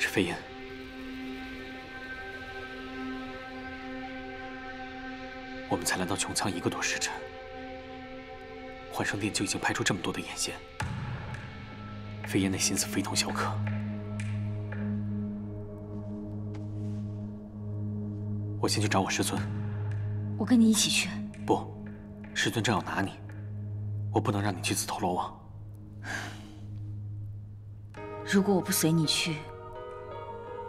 是飞燕。我们才来到穹苍1个多时辰，幻圣殿就已经派出这么多的眼线。飞燕那心思非同小可。我先去找我师尊。我跟你一起去。不，师尊正要拿你，我不能让你去自投罗网。如果我不随你去，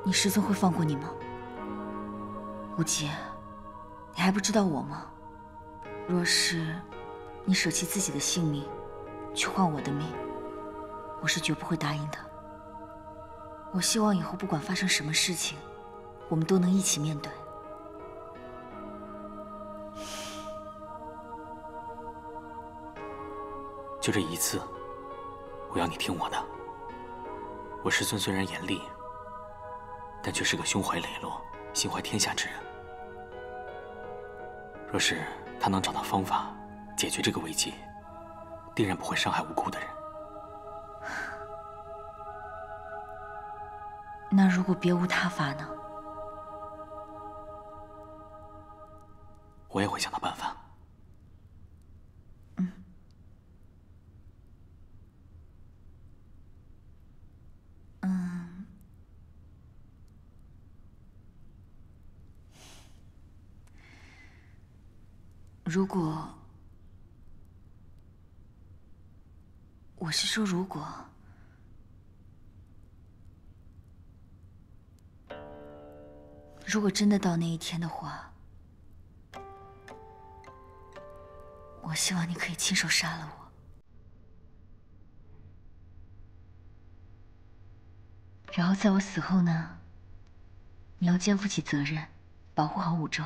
你师尊会放过你吗？无极，你还不知道我吗？若是你舍弃自己的性命，去换我的命，我是绝不会答应的。我希望以后不管发生什么事情，我们都能一起面对。就这一次，我要你听我的。我师尊虽然严厉，但却是个胸怀磊落、心怀天下之人。若是他能找到方法解决这个危机，定然不会伤害无辜的人。那如果别无他法呢？我也会想到办法。如果，我是说如果，如果真的到那一天的话，我希望你可以亲手杀了我，然后在我死后呢，你要肩负起责任，保护好五洲。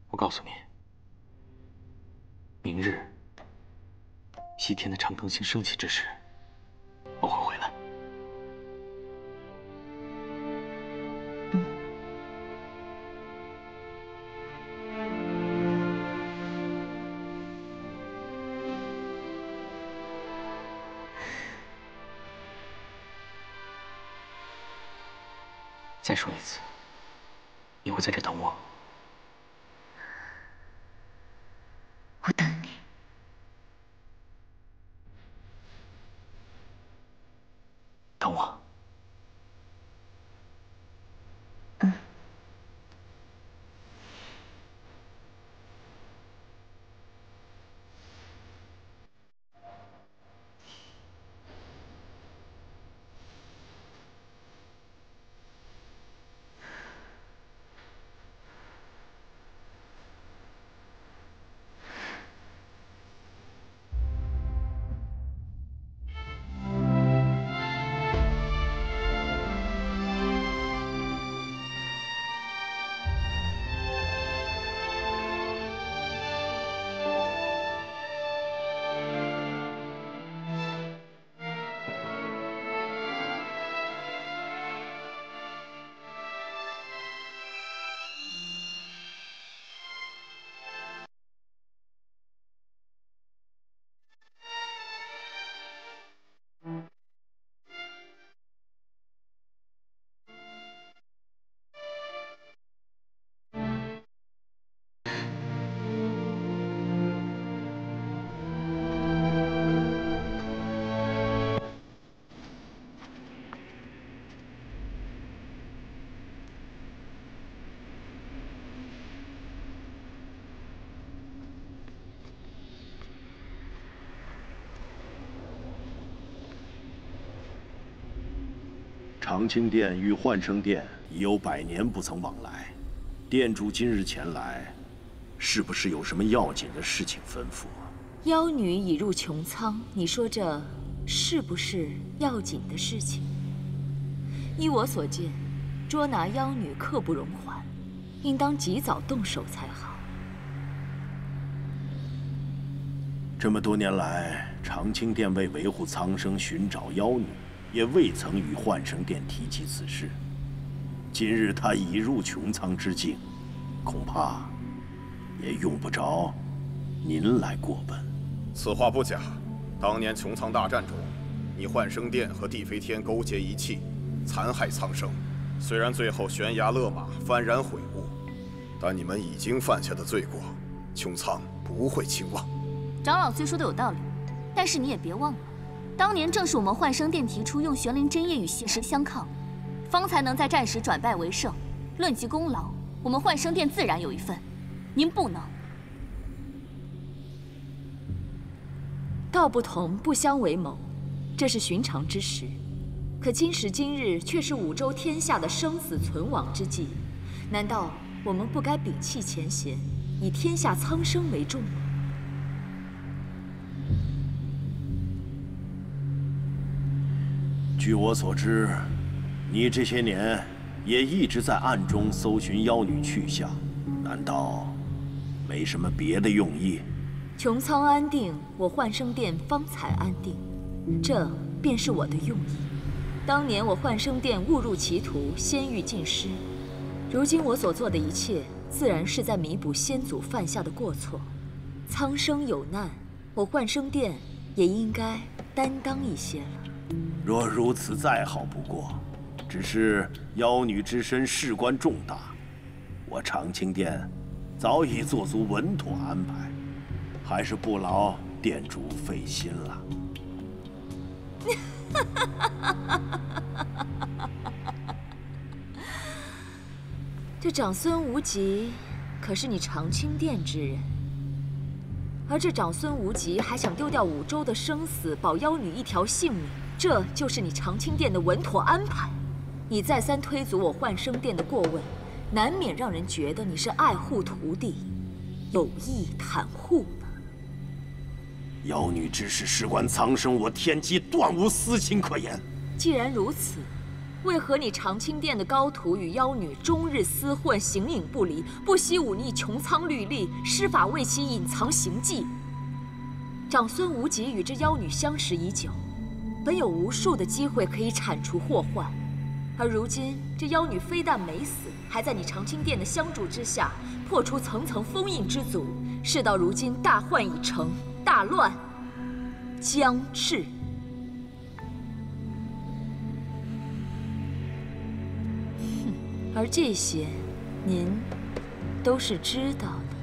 我告诉你，明日西天的长庚星升起之时，我会回来。再说一次，你会在这等我？我等你。等我。长青殿与幻生殿已有100年不曾往来，殿主今日前来，是不是有什么要紧的事情吩咐？妖女已入穹苍，你说这是不是要紧的事情？依我所见，捉拿妖女刻不容缓，应当及早动手才好。这么多年来，长青殿为维护苍生、寻找妖女，也未曾与幻生殿提起此事。今日他已入穹苍之境，恐怕也用不着您来过问。此话不假。当年穹苍大战中，你幻生殿和地飞天勾结一气，残害苍生。虽然最后悬崖勒马，幡然悔悟，但你们已经犯下的罪过，穹苍不会轻忘。长老虽说的有道理，但是你也别忘了，当年正是我们幻生殿提出用玄灵真液与邪石相抗，方才能在战时转败为胜。论及功劳，我们幻生殿自然有一份，您不能。道不同不相为谋，这是寻常之事。可今时今日却是五州天下的生死存亡之际，难道我们不该摒弃前嫌，以天下苍生为重吗？据我所知，你这些年也一直在暗中搜寻妖女去向，难道没什么别的用意？穹苍安定，我幻生殿方才安定，这便是我的用意。当年我幻生殿误入歧途，仙域尽失，如今我所做的一切，自然是在弥补先祖犯下的过错。苍生有难，我幻生殿也应该担当一些了。若如此，再好不过。只是妖女之身事关重大，我长青殿早已做足稳妥安排，还是不劳殿主费心了。这长孙无极可是你长青殿之人，而这长孙无极还想丢掉五州的生死，保妖女一条性命，这就是你长青殿的稳妥安排。你再三推阻我幻生殿的过问，难免让人觉得你是爱护徒弟，有意袒护呢。妖女之事事关苍生，我天机断无私心可言。既然如此，为何你长青殿的高徒与妖女终日厮混，形影不离，不惜忤逆穹苍律例，施法为其隐藏行迹？长孙无极与这妖女相识已久，本有无数的机会可以铲除祸患，而如今这妖女非但没死，还在你长青殿的相助之下，破除层层封印之阻。事到如今，大患已成，大乱将至。而这些，您都是知道的。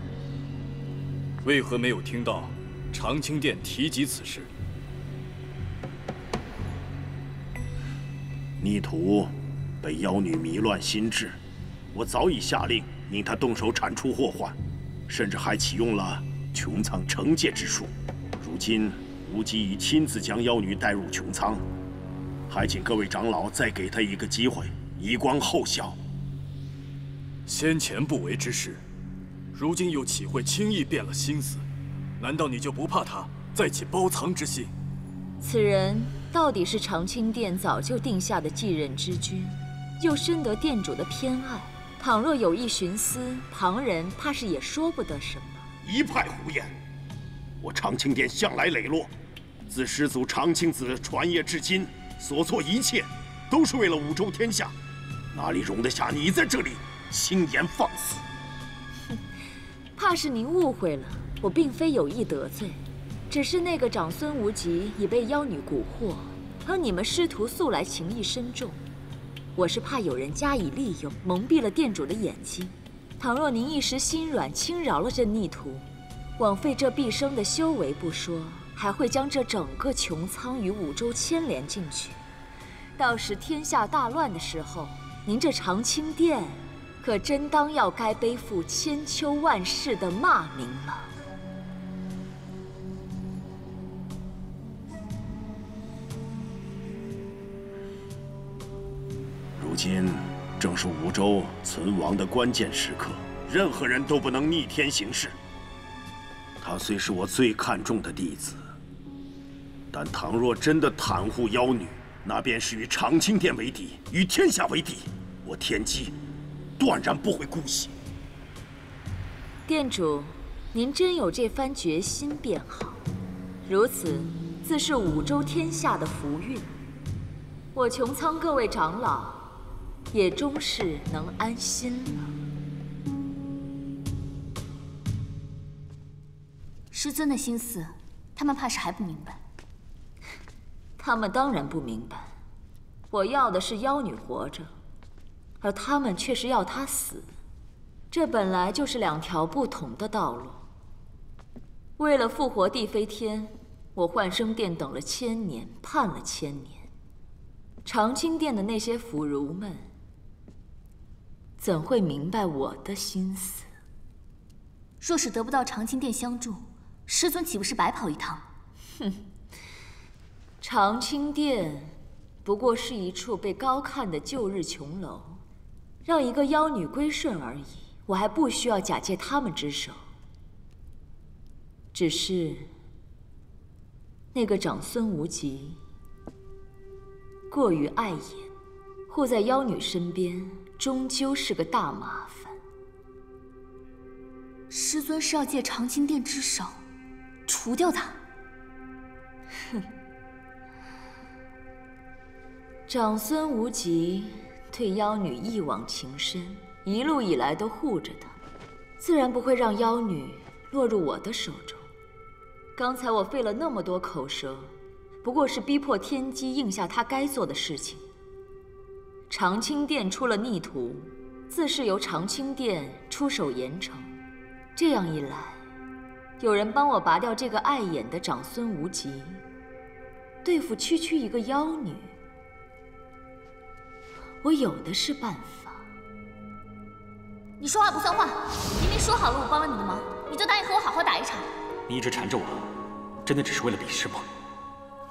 为何没有听到长青殿提及此事？逆徒被妖女迷乱心智，我早已下令令他动手铲除祸患，甚至还启用了穹苍惩戒之术。如今无极已亲自将妖女带入穹苍，还请各位长老再给他一个机会，以观后效。先前不为之事，如今又岂会轻易变了心思？难道你就不怕他再起包藏之心？此人到底是长青殿早就定下的继任之君，又深得殿主的偏爱。倘若有意徇私，旁人怕是也说不得什么。一派胡言！我长青殿向来磊落，自始祖长青子传业至今，所做一切都是为了五州天下，哪里容得下你在这里轻言放肆？怕是您误会了，我并非有意得罪，只是那个长孙无极已被妖女蛊惑，而你们师徒素来情谊深重，我是怕有人加以利用，蒙蔽了殿主的眼睛。倘若您一时心软，轻饶了这逆徒，枉费这毕生的修为不说，还会将这整个穹苍与五州牵连进去。到时天下大乱的时候，您这长青殿可真当要该背负千秋万世的骂名了。如今正是五州存亡的关键时刻，任何人都不能逆天行事。他虽是我最看重的弟子，但倘若真的袒护妖女，那便是与长青殿为敌，与天下为敌。我天机断然不会姑息。殿主，您真有这番决心便好，如此自是五州天下的福运。我穹苍各位长老，也终是能安心了。师尊的心思，他们怕是还不明白。他们当然不明白，我要的是妖女活着，而他们却是要她死。这本来就是两条不同的道路。为了复活帝飞天，我幻生殿等了1000年，盼了1000年。长青殿的那些腐儒们，怎会明白我的心思？若是得不到长青殿相助，师尊岂不是白跑一趟？哼，长青殿不过是一处被高看的旧日琼楼，让一个妖女归顺而已。我还不需要假借他们之手。只是那个长孙无极过于碍眼，护在妖女身边，终究是个大麻烦。师尊是要借长青殿之手除掉他？哼！长孙无极对妖女一往情深，一路以来都护着她，自然不会让妖女落入我的手中。刚才我费了那么多口舌，不过是逼迫天机应下他该做的事情。长青殿出了逆徒，自是由长青殿出手严惩。这样一来，有人帮我拔掉这个碍眼的长孙无极，对付区区一个妖女，我有的是办法。你说话不算话！明明说好了我帮了你的忙，你就答应和我好好打一场。你一直缠着我，真的只是为了比试吗？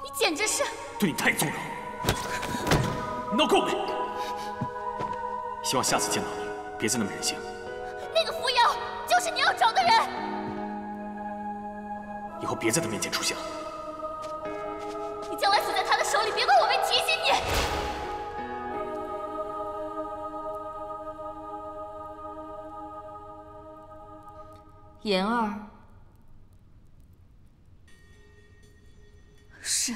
你简直是对你太纵容！No go！ 希望下次见到你，别再那么任性。那个扶摇就是你要找的人，以后别在他面前出现了。你将来死在他的手里，别怪我没提醒你。妍儿。是。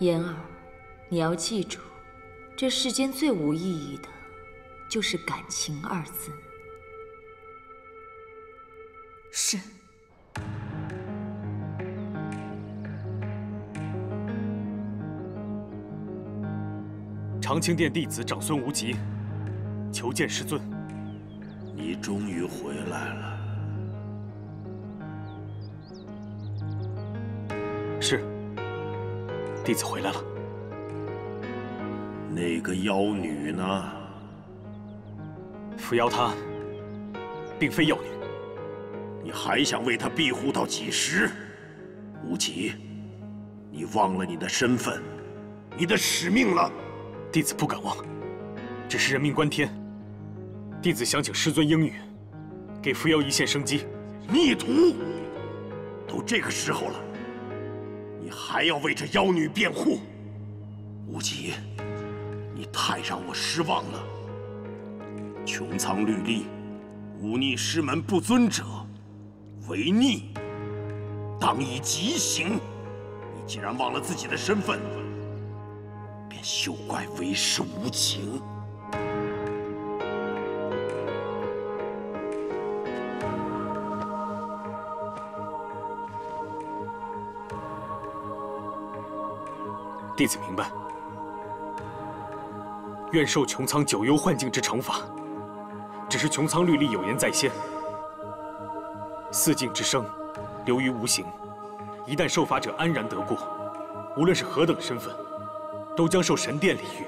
妍儿，你要记住，这世间最无意义的，就是感情2字。是。长青殿弟子长孙无极，求见师尊。你终于回来了。是。弟子回来了。那个妖女呢？扶摇她，并非妖女。你还想为她庇护到几时？无极，你忘了你的身份，你的使命了。弟子不敢忘，只是人命关天。弟子想请师尊应允，给扶摇一线生机。逆徒！都这个时候了，你还要为这妖女辩护？无极，你太让我失望了。穹苍律例，忤逆师门不尊者，违逆，当以极刑。你既然忘了自己的身份，便休怪为师无情。弟子明白，愿受穹苍九幽幻境之惩罚。只是穹苍律例有言在先，4境之声，流于无形。一旦受罚者安然得过，无论是何等身份，都将受神殿礼遇，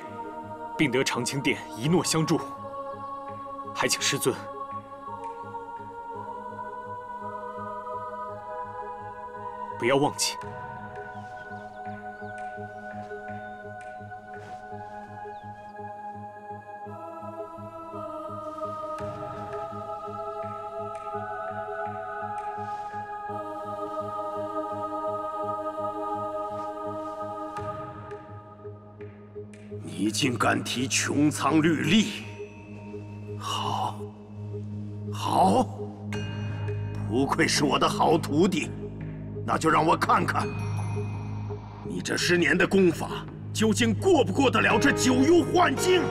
并得长青殿一诺相助。还请师尊不要忘记。你竟敢提穹苍律例！好，好，不愧是我的好徒弟。那就让我看看，你这10年的功法究竟过不过得了这九幽幻境？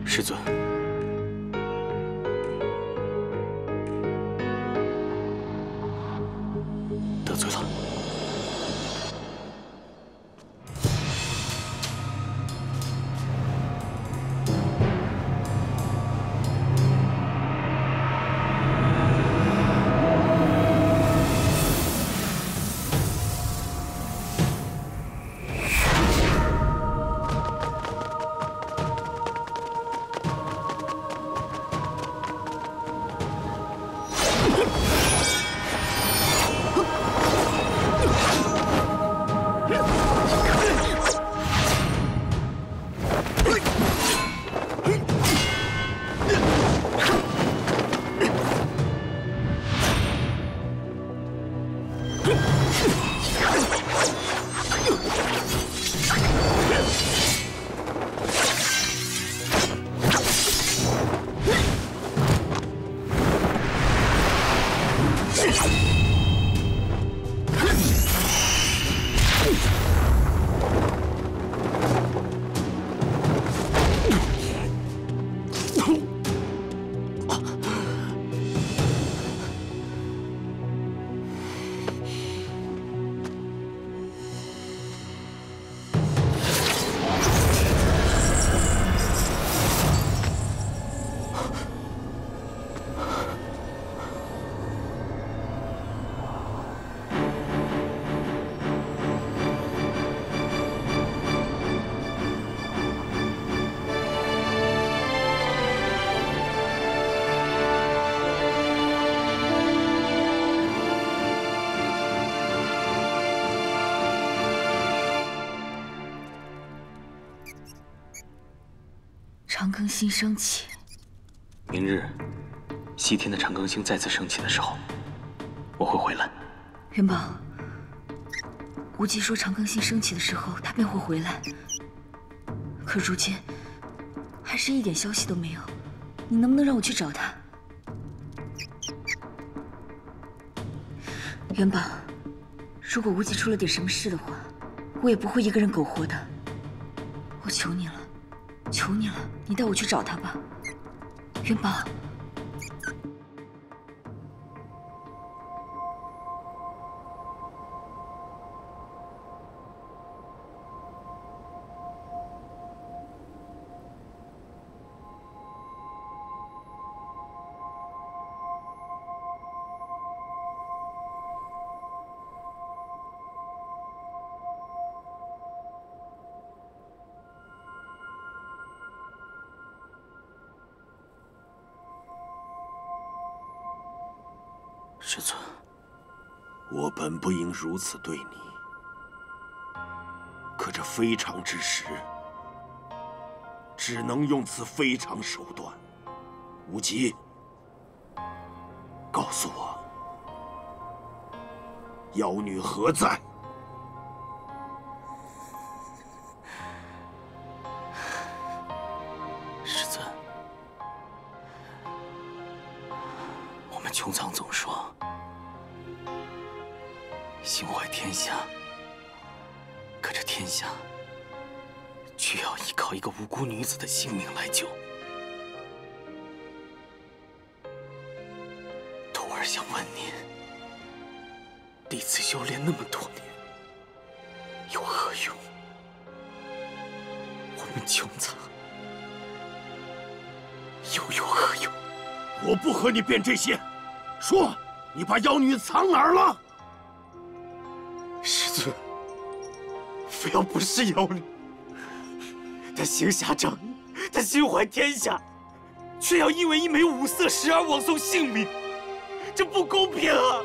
师尊，得罪了。长庚星升起，明日，西天的长庚星再次升起的时候，我会回来。元宝，无极说长庚星升起的时候，他便会回来。可如今，还是一点消息都没有。你能不能让我去找他？元宝，如果无极出了点什么事的话，我也不会一个人苟活的。我求你了。求你了，你带我去找他吧，元宝。师尊，我本不应如此对你，可这非常之时，只能用此非常手段。无极，告诉我，妖女何在？师尊，我们穹苍总说心怀天下，可这天下却要依靠一个无辜女子的性命来救。徒儿想问您，弟子修炼那么多年，有何用？我们穹苍又有何用？我不和你辩这些，说，你把妖女藏哪儿了？师尊，非要不是妖女，她行侠仗义，她心怀天下，却要因为一枚五色石而枉送性命，这不公平啊！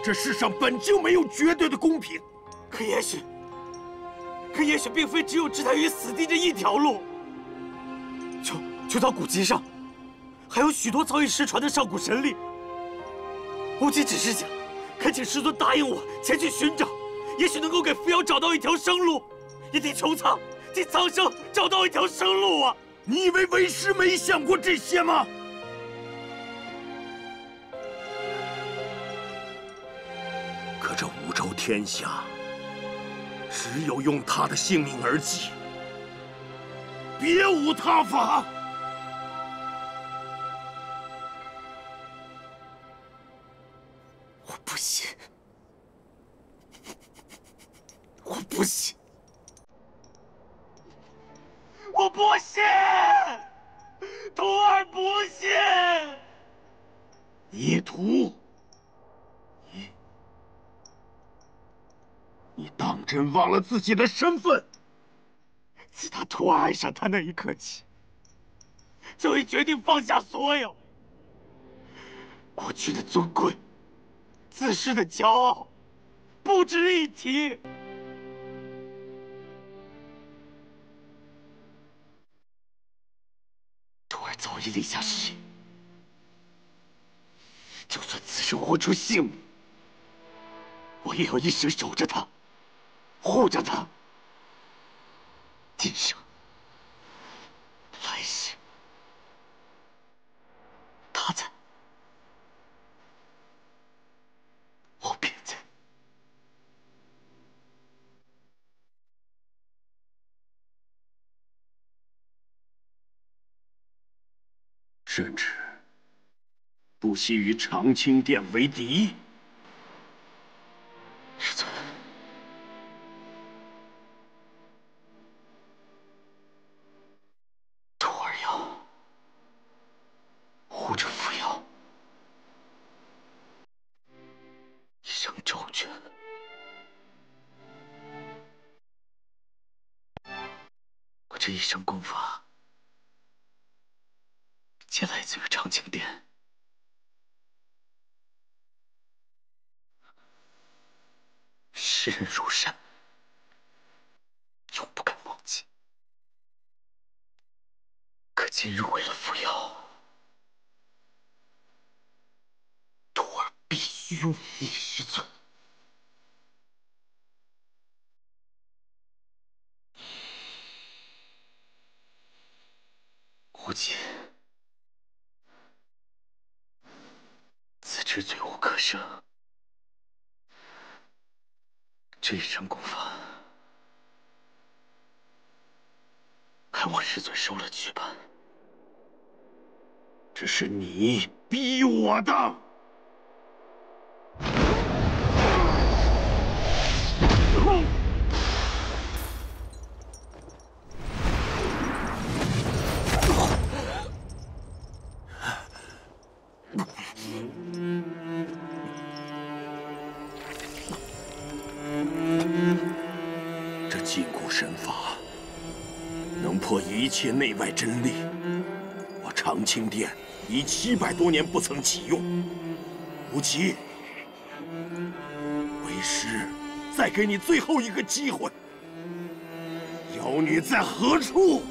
这世上本就没有绝对的公平。可也许并非只有置她于死地这一条路。就到古籍上，还有许多早已失传的上古神力。无极只是想恳请师尊答应我前去寻找，也许能够给扶摇找到一条生路，也替穹苍、替苍生找到一条生路啊！你以为为师没想过这些吗？可这五州天下，只有用他的性命而祭，别无他法。我不信，我不信，我不信，徒儿不信。孽徒，你当真忘了自己的身份？自打徒儿爱上他那一刻起，就已决定放下所有。过去的尊贵，自恃的骄傲，不值一提。徒儿早已立下誓言，就算此生豁出性命，我也要一生守着他，护着他。今生、来世，他在，我便在。甚至不惜与长青殿为敌。师尊，徒儿要护着扶摇，一生周全。我这一身功法，皆来自于长青殿。视人如山，永不敢忘记。可今日为了扶摇，徒儿必须忤逆师尊。无忌，自知罪无可赦，这一身功法，还望师尊收了去吧。这是你逼我的。这禁锢神法能破一切内外真力，我长青殿已700多年不曾启用。无极，为师再给你最后一个机会。妖女在何处？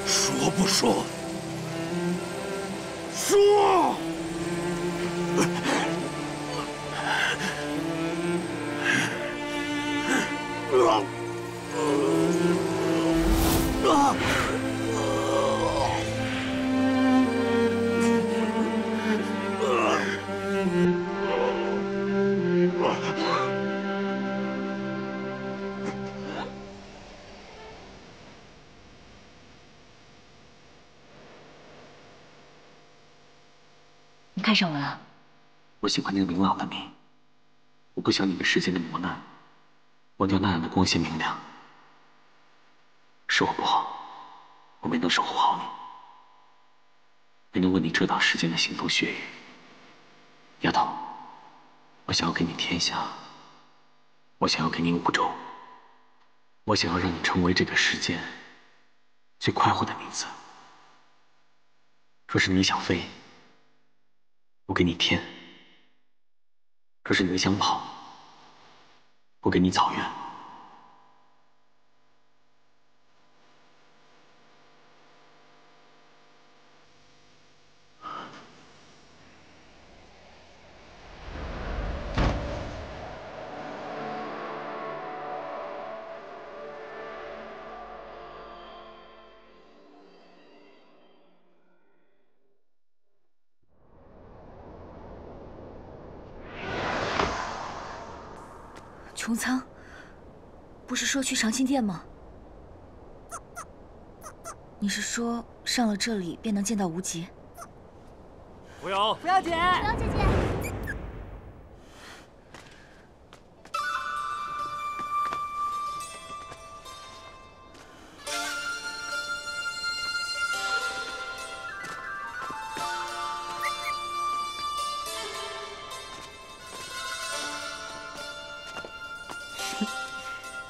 说不说？说！你看上我了？我喜欢那个明朗的你，我不想你被世间的磨难忘掉那样的光鲜明亮。是我不好，我没能守护好你，没能为你遮挡世间的腥风血雨。丫头，我想要给你天下，我想要给你五州，我想要让你成为这个世间最快活的女子。若是你想飞，我给你天；若是你想跑，我给你草原。穹苍，不是说去长青殿吗？你是说上了这里便能见到无极？扶摇，扶摇姐，扶摇姐姐。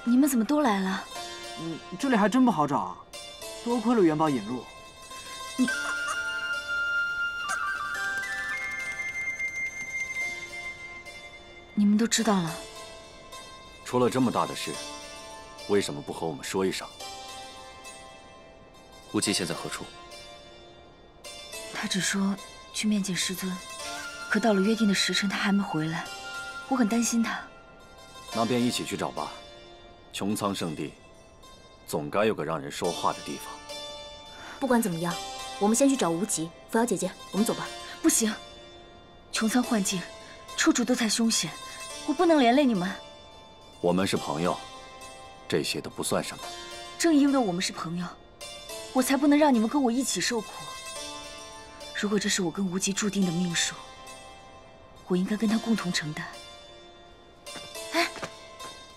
你们怎么都来了？这里还真不好找啊，多亏了元宝引路。你们都知道了？出了这么大的事，为什么不和我们说一声？无极现在何处？他只说去面见师尊，可到了约定的时辰，他还没回来，我很担心他。那便一起去找吧。穹苍圣地，总该有个让人说话的地方。不管怎么样，我们先去找无极。扶摇姐姐，我们走吧。不行，穹苍幻境，处处都太凶险，我不能连累你们。我们是朋友，这些都不算什么。正因为我们是朋友，我才不能让你们跟我一起受苦。如果这是我跟无极注定的命数，我应该跟他共同承担。哎，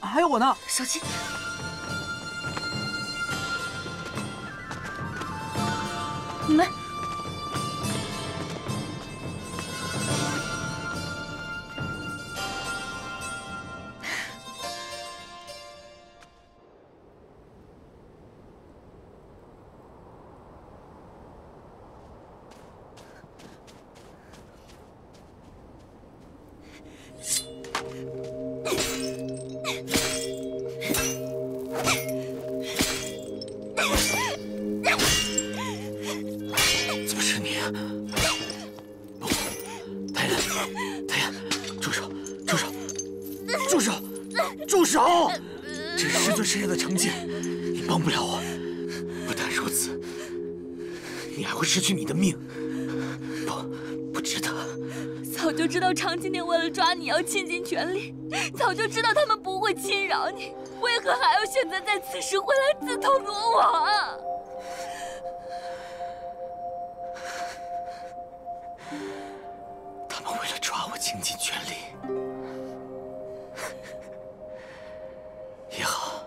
还有我呢，小心！你们。怎么是你？不，太阳，太阳，住手！住手！住手！住手！这是师尊身上的成见，你帮不了我。不但如此，你还会失去你的命。不值得。早就知道长青殿为了抓你要倾尽全力，早就知道他们不会侵扰你，为何还要选择在此时回来自投罗网啊？他们为了抓我倾尽全力。也好，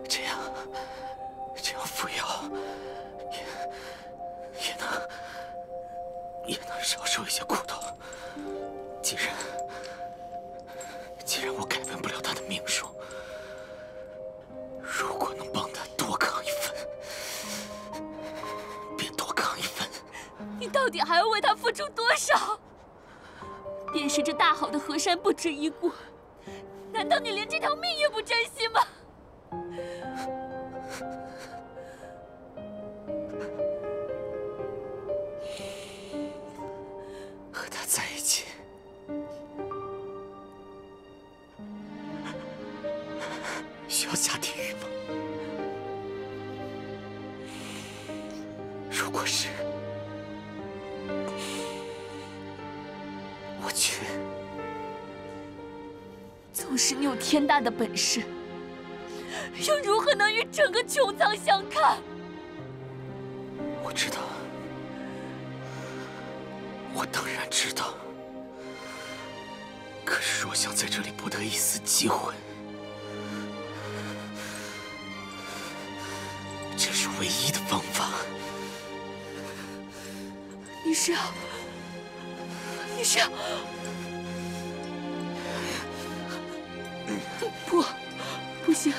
这样扶摇也能少受一些苦痛。既然我改变不了他的命数，如果能帮他多扛一分，便多扛一分。你到底还要为他付出多少？便是这大好的河山不值一顾，难道你连这条命也不珍惜吗？和他在一起，需要下地狱吗？如果是，我去。纵使你有天大的本事，又如何能与整个穹苍相抗？我知道，我当然知道。可是若想在这里不得一丝机会，这是唯一的方法。你是要？不行，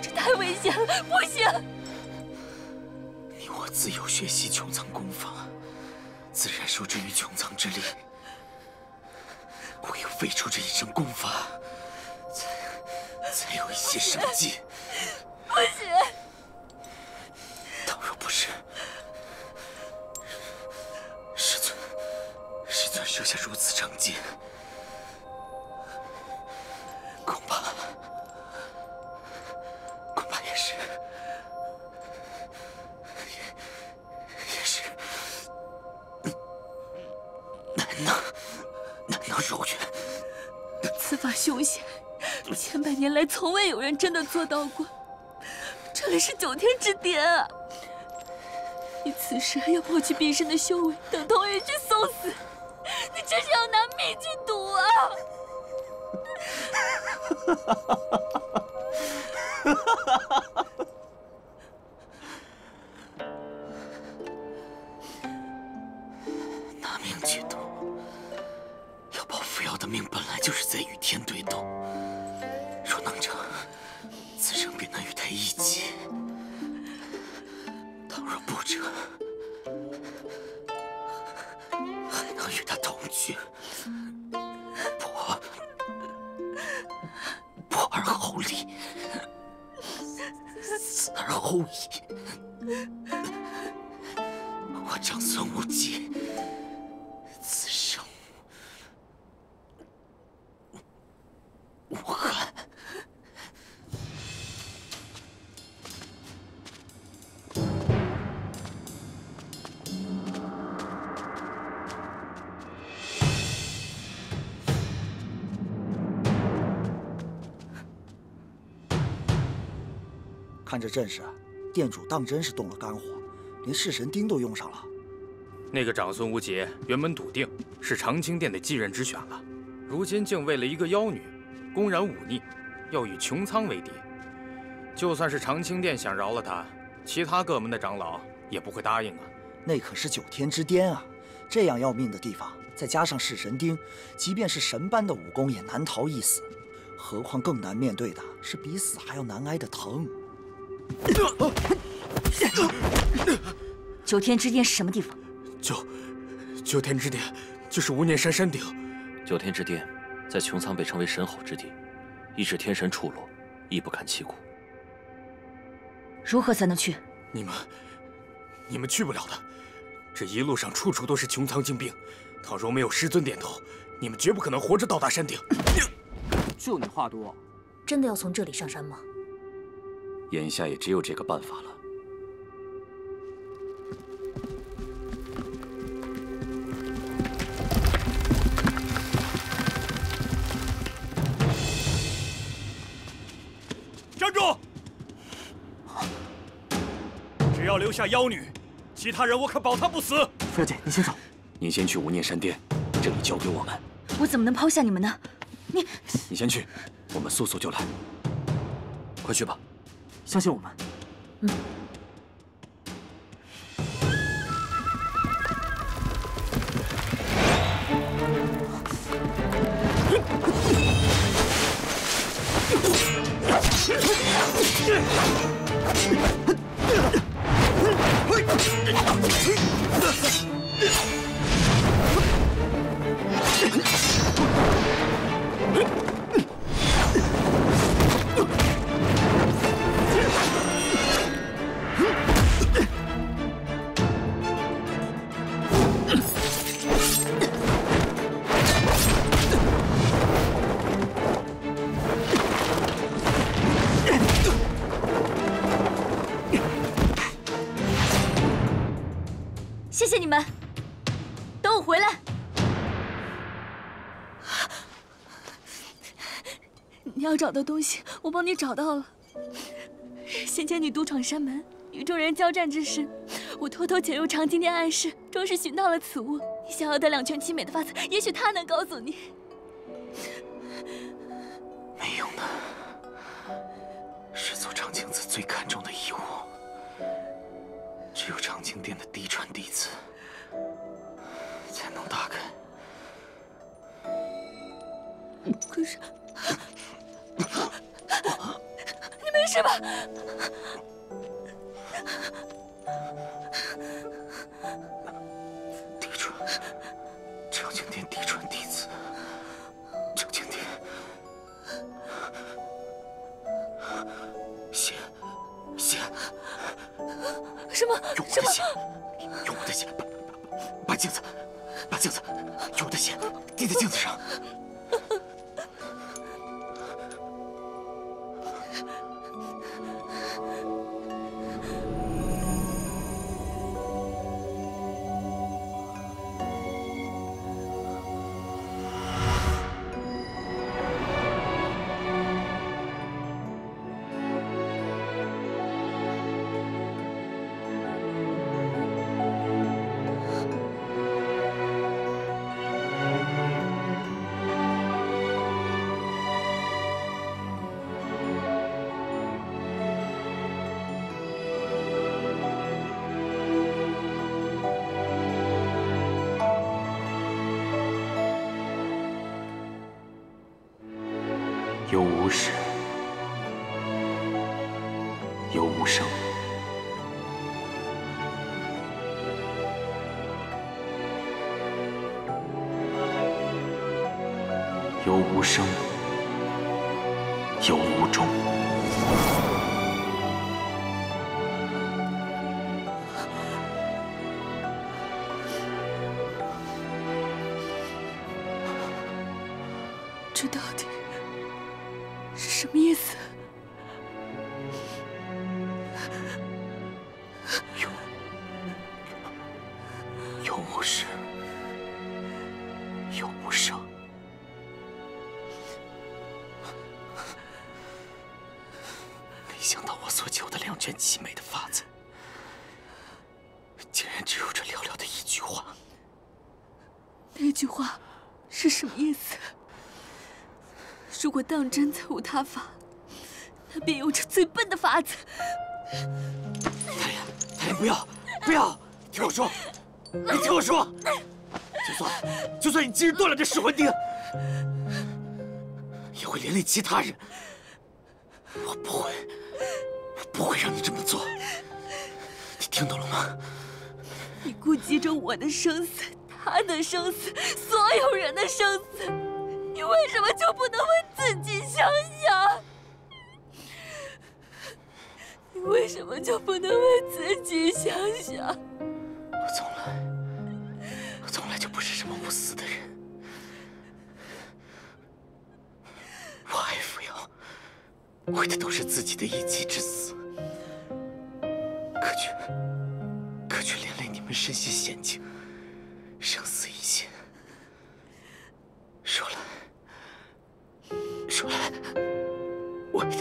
这太危险了，不行！你我自由学习穹苍功法，自然受制于穹苍之力。唯有废除这一身功法，才有一些生机。不行！倘若不是师尊设下如此惩戒，恐怕也是难能如愿。此法凶险，千百年来从未有人真的做到过。这里是9天之巅啊！你此时要抛弃毕生的修为，等同于去送死，你这是要拿命去赌啊！拿命去赌，要报扶摇的命本来就是在与天对斗，若能成，此生便能与他一起；倘若不成，还能与他同去。破而后立，死而后已。我长孙无忌，此生无憾。看这阵势，店主当真是动了肝火，连弑神钉都用上了。那个长孙无节原本笃定是长青殿的继任之选了，如今竟为了一个妖女，公然忤逆，要与穹苍为敌。就算是长青殿想饶了他，其他各门的长老也不会答应啊。那可是9天之巅啊，这样要命的地方，再加上弑神钉，即便是神般的武功也难逃一死。何况更难面对的是比死还要难挨的疼。9天之巅是什么地方？九天之巅就是无念山山顶。9天之巅在穹苍被称为神吼之地，亦是天神处落，亦不堪其苦。如何才能去？你们去不了的。这一路上处处都是穹苍精兵，倘若没有师尊点头，你们绝不可能活着到达山顶。就你话多。真的要从这里上山吗？眼下也只有这个办法了。站住！只要留下妖女，其他人我可保他不死。傅小姐，你先走。您先去无念山巅，这里交给我们。我怎么能抛下你们呢？你先去，我们速速就来。快去吧。相信我们。谢谢你们，等我回来。你要找的东西，我帮你找到了。先前你独闯山门，与众人交战之时，我偷偷潜入长青殿暗室，终是寻到了此物。你想要得2全其美的法子，也许他能告诉你。没用的，是做长青子最看重的遗物。只有长青殿的嫡传弟子才能打开。可是，你没事吧？嫡传。长青殿嫡传弟子，长青殿，血，什么？用我的血，用我的血，把镜子，用我的血滴在镜子上。有无始，有无生，有无生，有无终。这到底是什么意思？有无始，有无生。没想到我所求的两全其美的法子，竟然只有这寥寥的一句话。那句话是什么意思？如果当真再无他法，那便有这最笨的法子。太阳，不要！听我说，你听我说，就算你今日断了这噬魂钉，也会连累其他人。我不会让你这么做。你听懂了吗？你顾及着我的生死，他的生死，所有人的生死。你为什么就不能为自己想想？你为什么就不能为自己想想？我从来就不是什么无私的人。我爱扶摇，为的都是自己的一己之私，可却连累你们身陷险境，生死一线。说来，为的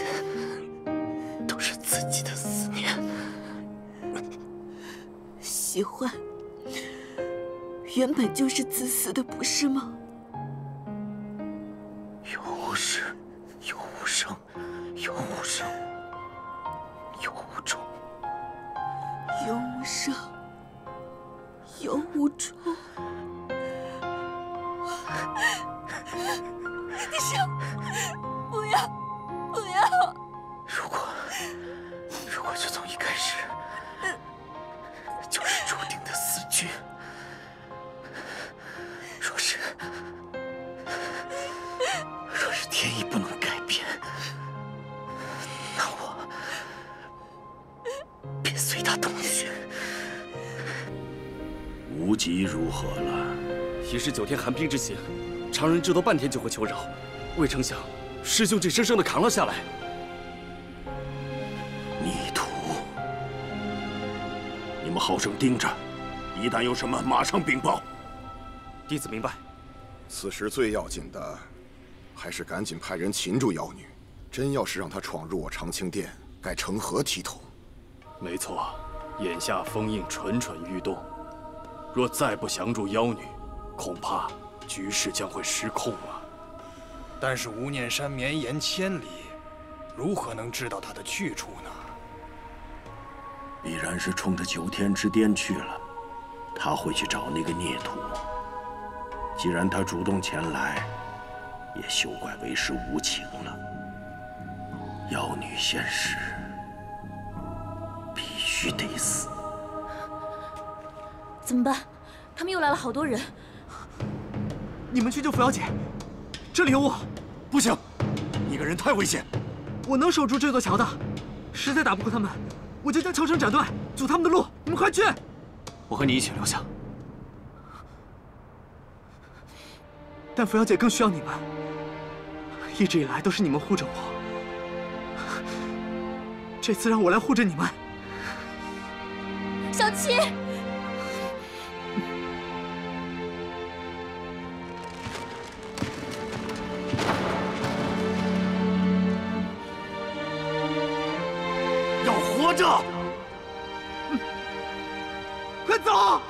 都是自己的思念。喜欢原本就是自私的，不是吗？有无始，有无生，有无生，有无终。有无生，有无终。你说，不要！如果这从一开始就是注定的死局，若是天意不能改变，那我便随他同去。无极如何了？已是9天寒冰之刑，常人至多半天就会求饶，未成想师兄竟生生的扛了下来。逆徒，你们好生盯着，一旦有什么，马上禀报。弟子明白。此时最要紧的，还是赶紧派人擒住妖女。真要是让她闯入我长青殿，该成何体统？没错，眼下封印蠢蠢欲动，若再不降住妖女，恐怕局势将会失控啊。但是无念山绵延千里，如何能知道他的去处呢？必然是冲着9天之巅去了。他会去找那个孽徒。既然他主动前来，也休怪为师无情了。妖女现世，必须得死。怎么办？他们又来了好多人。你们去救扶摇姐，这里有我。不行，一个人太危险。我能守住这座桥的，实在打不过他们，我就将桥绳斩断，阻他们的路。你们快去！我和你一起留下。但扶摇姐更需要你们，一直以来都是你们护着我，这次让我来护着你们。小七。 活着，快走！